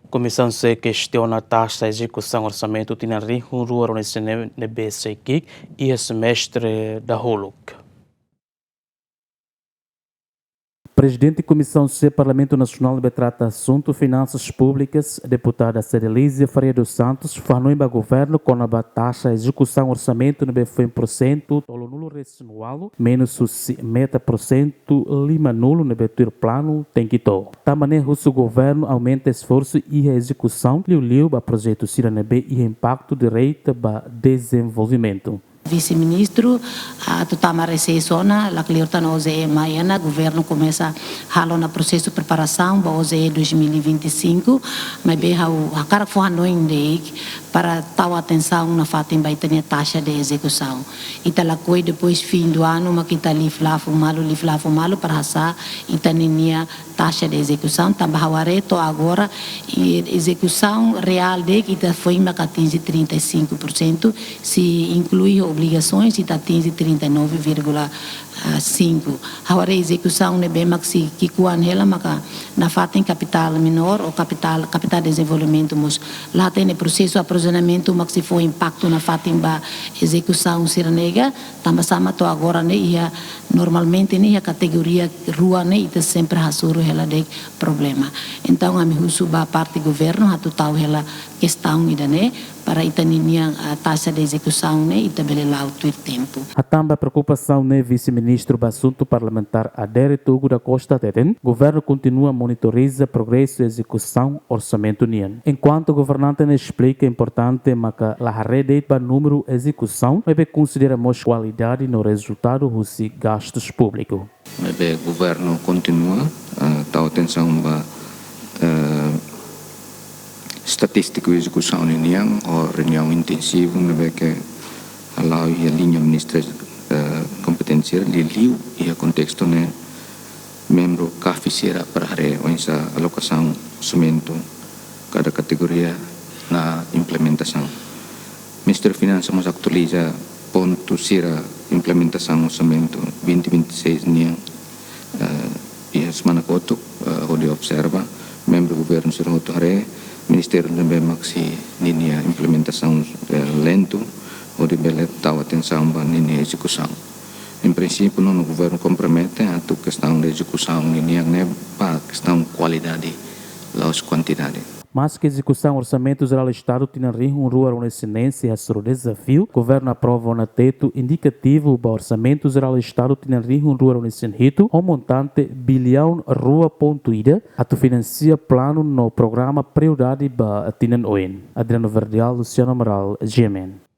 Komisaun C kestiona a Taxa Ezekusaun Orsamentu tinan rua nesse e semestre dahuluk. Presidente da Komisaun C, Parlamento Nacional de trata assunto finanças públicas, deputada Cedelísia Faria dos Santos, falou em governo com a taxa execução orçamento no 100%, tolo nulo residual, menos meta por cento, lima nulo no plano, tem que to. Também o governo aumenta esforço e a execução, liu a projeto Ciranebe e impacto direito para desenvolvimento. Vice-ministro, a tutama recessona, a cliorta na OZE Maiana, o governo começa a no processo de preparação para a OZE 2025, mas bem a cara foi para tal atenção na fatem vai ter taxa de execução. E tal coisa depois fim do ano, mas que está liflafo malo para passar e tania taxa de execução, também hawareto agora e execução real de que foi uma atinge 35%, se inclui obrigações e atinge 39,5%. Agora a execução é bem mais que quando ela na fatem capital menor ou capital de desenvolvimento, mas lá tem o processo de aprisionamento, mas se for impacto na fatem ba execução siranega, também sama to agora né e normalmente né a categoria rua né e sempre hasuru ela de problema. Então a minha suba parte governo a total ela questão ida né para itaninia a taxa de execução né e também lá o tempo. A tamba preocupação né vice-ministro do assunto parlamentar Adere Tugu da Costa Teten, governo continua a monitorizar progresso e execução orçamento nian. Enquanto o governante ne explica importante maca la rede para número execução, mas consideramos qualidade no resultado dos gastos públicos. Mas o governo continua a atenção para estatística e execução nian, ou reunião intensiva, mas que a linha ministra competencial liu e a contexto né membro kaficira para essa alocação orçamento cada categoria na implementação. Ministério de Finanças nos atualiza ponto sira implementação orçamento 2026 niang e a semana que onde observa membro do governo será Ministério também maxi linha implementação lento onde bela tal atenção para linha execução. Em princípio, o governo compromete a questão de execução linha para questão qualidade, las quantidade. Mas que execução orçamento geral do Estado tem rua uma excelência sobre o desafio, o governo aprova um teto indicativo para o orçamento geral do Estado tem rua uma excelência, um montante bilhão rua ponto ida, a tu financia plano no programa prioridade para tinan oen. Adriano Verdial, Luciano Amaral, GMN.